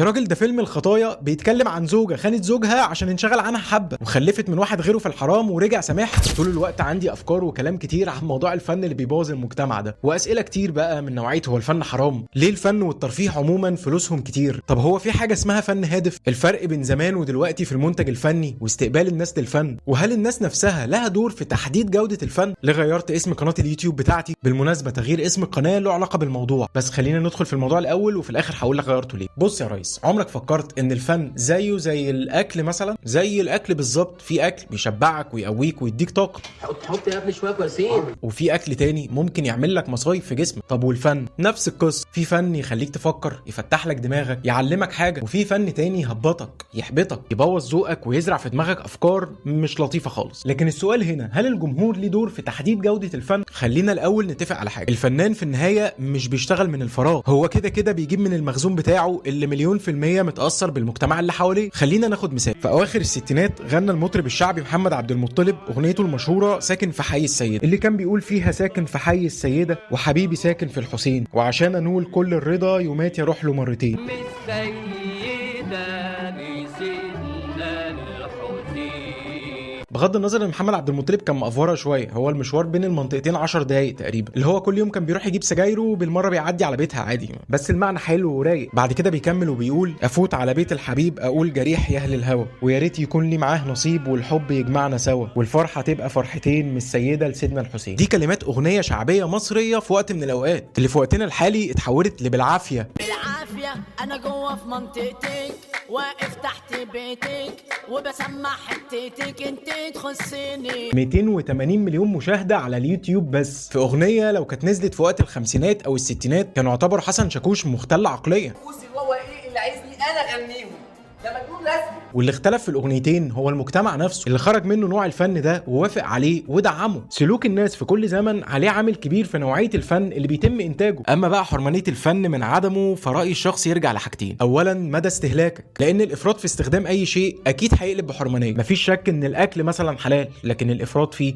يا راجل ده فيلم الخطايا بيتكلم عن زوجة خانت زوجها عشان انشغل عنها حبة وخلفت من واحد غيره في الحرام ورجع سامحها. طول الوقت عندي افكار وكلام كتير عن موضوع الفن اللي بيبوظ المجتمع ده، واسئلة كتير بقى من نوعية هو الفن حرام؟ ليه الفن والترفيه عموما فلوسهم كتير؟ طب هو في حاجة اسمها فن هادف؟ الفرق بين زمان ودلوقتي في المنتج الفني واستقبال الناس للفن، وهل الناس نفسها لها دور في تحديد جودة الفن؟ ليه غيرت اسم قناة اليوتيوب بتاعتي؟ بالمناسبة تغيير اسم القناة له علاقة بالموضوع، بس خلينا ندخل في الموضوع الاول وفي الاخر هقول لك غيرته ليه. بص يا ريس، عمرك فكرت ان الفن زيه زي الاكل مثلا؟ زي الاكل بالظبط، في اكل بيشبعك ويقويك ويديك طاقه، حط يا ابني شويه كويسين، وفي اكل تاني ممكن يعمل لك مصايب في جسمك. طب والفن نفس القصه، في فن يخليك تفكر، يفتح لك دماغك، يعلمك حاجه، وفي فن تاني يهبطك، يحبطك، يبوظ ذوقك ويزرع في دماغك افكار مش لطيفه خالص. لكن السؤال هنا، هل الجمهور ليه دور في تحديد جوده الفن؟ خلينا الاول نتفق على حاجه، الفنان في النهايه مش بيشتغل من الفراغ، هو كده كده بيجيب من المخزون بتاعه اللي مليون في المية متأثر بالمجتمع اللي حواليه. خلينا ناخد مثال، في أواخر الستينات غنى المطرب الشعبي محمد عبد المطلب أغنيته المشهورة ساكن في حي السيدة، اللي كان بيقول فيها ساكن في حي السيدة وحبيبي ساكن في الحسين، وعشان أنول كل الرضا يومات يروح له مرتين. بغض النظر ان محمد عبد المطلب كان مقفوره شويه، هو المشوار بين المنطقتين 10 دقايق تقريبا، اللي هو كل يوم كان بيروح يجيب سجايره وبالمره بيعدي على بيتها عادي، بس المعنى حلو ورايق. بعد كده بيكمل وبيقول افوت على بيت الحبيب اقول جريح يا اهل الهوى، ويا ريت يكون لي معاه نصيب والحب يجمعنا سوا، والفرحه تبقى فرحتين من السيده لسيدنا الحسين. دي كلمات اغنيه شعبيه مصريه في وقت من الاوقات اللي في وقتنا الحالي اتحولت لبالعافيه. بالعافيه انا جوه في منطقتك واقف تحت بيتك وبسمع حتتك انت تخصني. 280 مليون مشاهده على اليوتيوب بس في اغنيه لو كانت نزلت في وقت الخمسينات او الستينات كان يعتبر حسن شاكوش مختل عقليا. بصي هو ايه اللي عايزني انا اغنيهم؟ ده مجنون رسمي. واللي اختلف في الاغنيتين هو المجتمع نفسه اللي خرج منه نوع الفن ده ووافق عليه ودعمه. سلوك الناس في كل زمن عليه عامل كبير في نوعيه الفن اللي بيتم انتاجه. اما بقى حرمانيه الفن من عدمه فرأيي الشخصي يرجع لحاجتين، اولا مدى استهلاكك، لان الافراط في استخدام اي شيء اكيد هيقلب بحرمانيه. مفيش شك ان الاكل مثلا حلال، لكن الافراط فيه.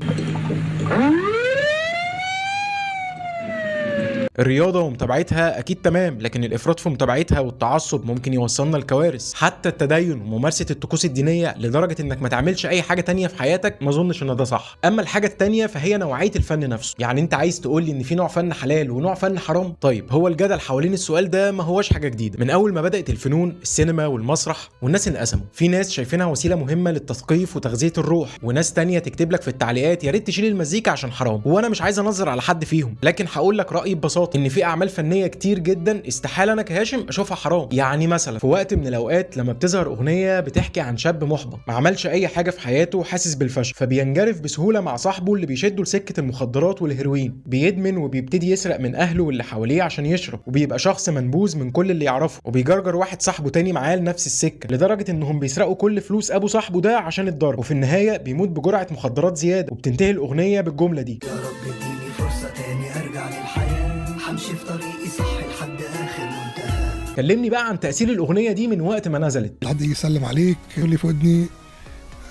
الرياضة ومتابعتها أكيد تمام، لكن الإفراط في متابعتها والتعصب ممكن يوصلنا لكوارث. حتى التدين وممارسة الطقوس الدينية لدرجة إنك ما تعملش أي حاجة تانية في حياتك، ما أظنش إن ده صح. أما الحاجة التانية فهي نوعية الفن نفسه. يعني أنت عايز تقول لي إن في نوع فن حلال ونوع فن حرام؟ طيب هو الجدل حوالين السؤال ده ما هوش حاجة جديدة. من أول ما بدأت الفنون، السينما والمسرح، والناس انقسموا. في ناس شايفينها وسيلة مهمة للتثقيف وتغذية الروح، وناس تانية تكتب لك في التعليقات يا ريت تشيل المزيكا عشان حرام. وأنا مش عايز أنظر على حد فيهم، لكن هقول لك رأيي ببساطة ان في اعمال فنيه كتير جدا استحاله انا كهاشم اشوفها حرام. يعني مثلا في وقت من الاوقات لما بتظهر اغنيه بتحكي عن شاب محبط ما عملش اي حاجه في حياته وحاسس بالفشل، فبينجرف بسهوله مع صاحبه اللي بيشده لسكه المخدرات والهيروين، بيدمن وبيبتدي يسرق من اهله واللي حواليه عشان يشرب، وبيبقى شخص منبوذ من كل اللي يعرفه، وبيجرجر واحد صاحبه تاني معاه لنفس السكه لدرجه انهم بيسرقوا كل فلوس ابو صاحبه ده عشان الضرب، وفي النهايه بيموت بجرعه مخدرات زياده. وبتنتهي الاغنيه بالجمله دي: يا رب اديني فرصة تاني ارجع للحياة، همشي في طريقي صح لحد اخر منتهى. كلمني بقى عن تأثير الأغنية دي من وقت ما نزلت. حد يجي يسلم عليك يقول لي في ودني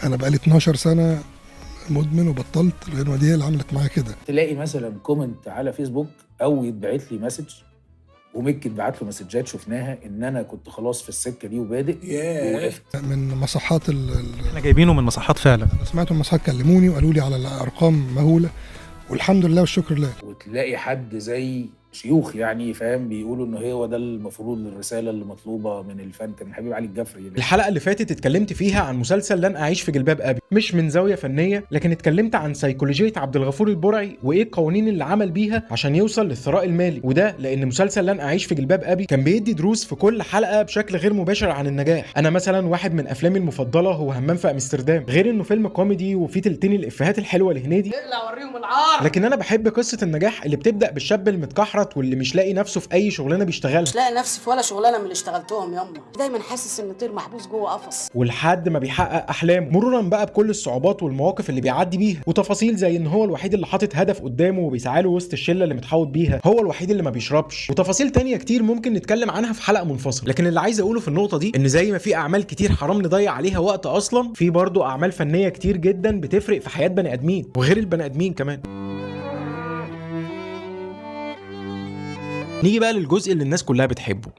انا بقالي 12 سنه مدمن وبطلت، لان دي هي اللي عملت معايا كده. تلاقي مثلا كومنت على فيسبوك او يتبعت لي مسج وميك اتبعت له مسجات شفناها ان انا كنت خلاص في السكه دي وبادئ ووقفت. من مصحات احنا جايبينه من مصحات فعلا. انا سمعت المصحات كلموني وقالوا لي على الارقام مهوله، والحمد لله والشكر لله. وتلاقي حد زي شيوخ يعني فاهم بيقولوا انه هو ده المفروض الرساله اللي مطلوبه من الفن. كان الحبيب علي الجفري الحلقه اللي فاتت اتكلمت فيها عن مسلسل لن اعيش في جلباب ابي، مش من زاويه فنيه، لكن اتكلمت عن سيكولوجيه عبد الغفور البرعي وايه القوانين اللي عمل بيها عشان يوصل للثراء المالي. وده لان مسلسل لن اعيش في جلباب ابي كان بيدي دروس في كل حلقه بشكل غير مباشر عن النجاح. انا مثلا واحد من افلامي المفضله هو همام في امستردام، غير انه فيلم كوميدي وفيه تلتين الافيهات الحلوه لهنيدي، اطلع وريهم العار. لكن انا بحب قصه النجاح اللي بتبدا بالشاب المتكحرت واللي مش لاقي نفسه في اي شغلانه بيشتغلها، مش لاقي نفسي في ولا شغلانه من اللي اشتغلتهم ياما، دايما حاسس ان طير محبوس جوه قفص، ولحد ما بيحقق احلامه، مرورا بقى بكل الصعوبات والمواقف اللي بيعدي بيها، وتفاصيل زي ان هو الوحيد اللي حاطط هدف قدامه وبيسعى له وسط الشله اللي متحوط بيها، هو الوحيد اللي ما بيشربش، وتفاصيل تانية كتير ممكن نتكلم عنها في حلقه منفصله. لكن اللي عايز اقوله في النقطه دي ان زي ما في اعمال كتير حرام نضيع عليها وقت اصلا، في برضه اعمال فنيه كتير جدا بتفرق في حياه بني ادمين وغير البني ادمين كمان. نيجي بقى للجزء اللي الناس كلها بتحبه،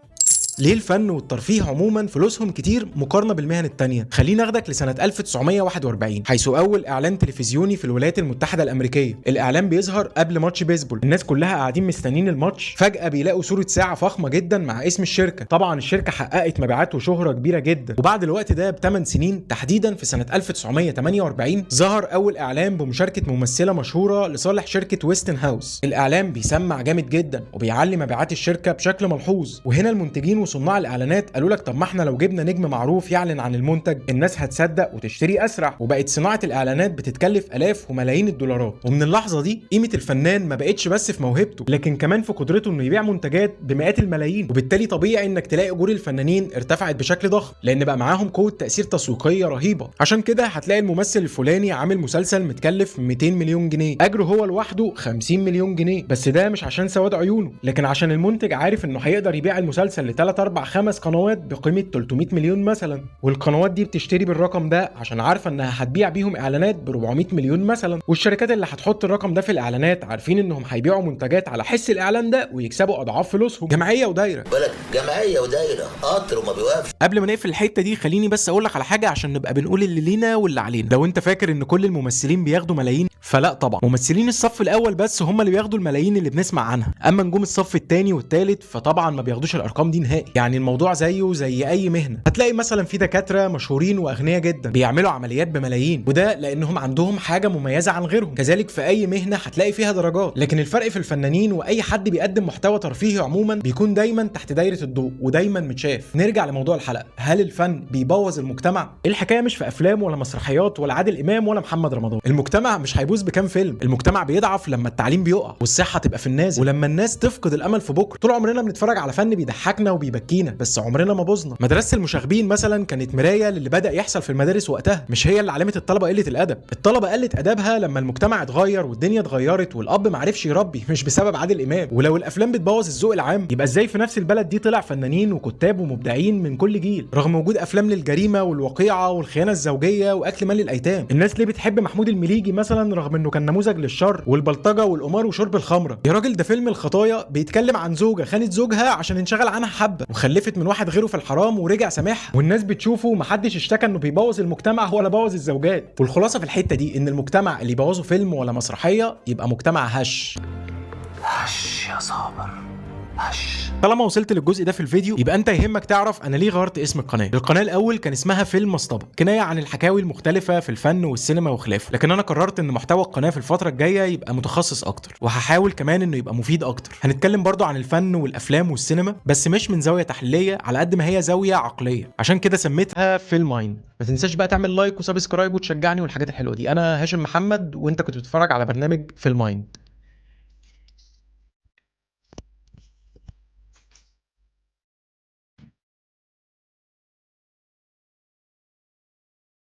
خالص. ليه الفن والترفيه عموما فلوسهم كتير مقارنه بالمهن التانية؟ خلينا ناخدك لسنه 1941 حيث اول اعلان تلفزيوني في الولايات المتحده الامريكيه. الاعلان بيظهر قبل ماتش بيسبول، الناس كلها قاعدين مستنيين الماتش، فجاه بيلاقوا صوره ساعه فخمه جدا مع اسم الشركه. طبعا الشركه حققت مبيعات وشهره كبيره جدا. وبعد الوقت ده ب8 سنين تحديدا في سنه 1948 ظهر اول اعلان بمشاركه ممثله مشهوره لصالح شركه ويستن هاوس. الاعلان بيسمع جامد جدا وبيعلي مبيعات الشركه بشكل ملحوظ. وهنا المنتجين وصناع الاعلانات قالوا لك طب ما احنا لو جبنا نجم معروف يعلن عن المنتج الناس هتصدق وتشتري اسرع. وبقت صناعه الاعلانات بتتكلف الاف وملايين الدولارات. ومن اللحظه دي قيمه الفنان ما بقتش بس في موهبته لكن كمان في قدرته انه يبيع منتجات بمئات الملايين. وبالتالي طبيعي انك تلاقي اجور الفنانين ارتفعت بشكل ضخم لان بقى معاهم قوه تاثير تسويقيه رهيبه. عشان كده هتلاقي الممثل الفلاني عامل مسلسل متكلف 200 مليون جنيه، اجره هو لوحده 50 مليون جنيه، بس ده مش عشان سواد عيونه لكن عشان المنتج عارف انه هيقدر يبيع المسلسل ل 3 4 5 قنوات بقيمه 300 مليون مثلا. والقنوات دي بتشتري بالرقم ده عشان عارفه انها هتبيع بيهم اعلانات ب 400 مليون مثلا. والشركات اللي هتحط الرقم ده في الاعلانات عارفين انهم هيبيعوا منتجات على حس الاعلان ده ويكسبوا اضعاف فلوسهم. جمعيه ودايره بالك، جمعيه ودايره، قطر وما بيوقفش. قبل ما نقفل الحته دي خليني بس اقول لك على حاجه عشان نبقى بنقول اللي لينا واللي علينا. لو انت فاكر ان كل الممثلين بياخدوا ملايين فلا طبعا، ممثلين الصف الاول بس هم اللي بياخدوا الملايين اللي بنسمع عنها، اما نجوم الصف الثاني والثالث فطبعا ما بياخدوش الارقام دي نهائي. يعني الموضوع زيه زي اي مهنه، هتلاقي مثلا في دكاتره مشهورين واغنياء جدا بيعملوا عمليات بملايين وده لانهم عندهم حاجه مميزه عن غيرهم. كذلك في اي مهنه هتلاقي فيها درجات، لكن الفرق في الفنانين واي حد بيقدم محتوى ترفيهي عموما بيكون دايما تحت دايره الضوء ودايما متشاف. نرجع لموضوع الحلقه، هل الفن بيبوظ المجتمع؟ الحكايه مش في افلام ولا مسرحيات ولا عادل امام ولا محمد رمضان. المجتمع مش هيبوظ بكام فيلم، المجتمع بيضعف لما التعليم بيقع والصحه تبقى في النازل ولما الناس تفقد الامل في بكره. طول عمرنا بنتفرج على فن بيضحكنا وبيبكينا بس عمرنا ما بوظنا. مدرسه المشاغبين مثلا كانت مرايه للي بدا يحصل في المدارس وقتها، مش هي اللي علمت الطلبه قله الادب. الطلبه قلت ادبها لما المجتمع اتغير والدنيا اتغيرت والاب ما عرفش يربي، مش بسبب عادل امام. ولو الافلام بتبوظ الذوق العام يبقى ازاي في نفس البلد دي طلع فنانين وكتاب ومبدعين من كل جيل رغم وجود افلام للجريمه والوقيعه والخيانه الزوجيه واكل مال الايتام؟ الناس ليه بتحب محمود المليجي مثلا رغم انه كان نموذج للشر والبلطجه والقمار وشرب الخمره؟ يا راجل ده فيلم الخطايا بيتكلم عن زوجه خانت زوجها عشان انشغل عنها حبه وخلفت من واحد غيره في الحرام ورجع سامحها، والناس بتشوفه ومحدش اشتكى انه بيبوظ المجتمع ولا بوظ الزوجات. والخلاصه في الحته دي ان المجتمع اللي يبوظه فيلم ولا مسرحيه يبقى مجتمع هش. هش يا صابر، هش. طالما وصلت للجزء ده في الفيديو يبقى انت يهمك تعرف انا ليه غيرت اسم القناه. القناه الاول كان اسمها فيلم مصطبه، كنايه عن الحكاوي المختلفه في الفن والسينما وخلافه، لكن انا قررت ان محتوى القناه في الفتره الجايه يبقى متخصص اكتر وهحاول كمان انه يبقى مفيد اكتر. هنتكلم برضو عن الفن والافلام والسينما بس مش من زاويه تحليليه على قد ما هي زاويه عقليه، عشان كده سميتها فيلم مايند. ما تنساش بقى تعمل لايك وسبسكرايب وتشجعني والحاجات الحلوه دي. انا هاشم محمد وانت كنت بتتفرج على برنامج فيلم مايند.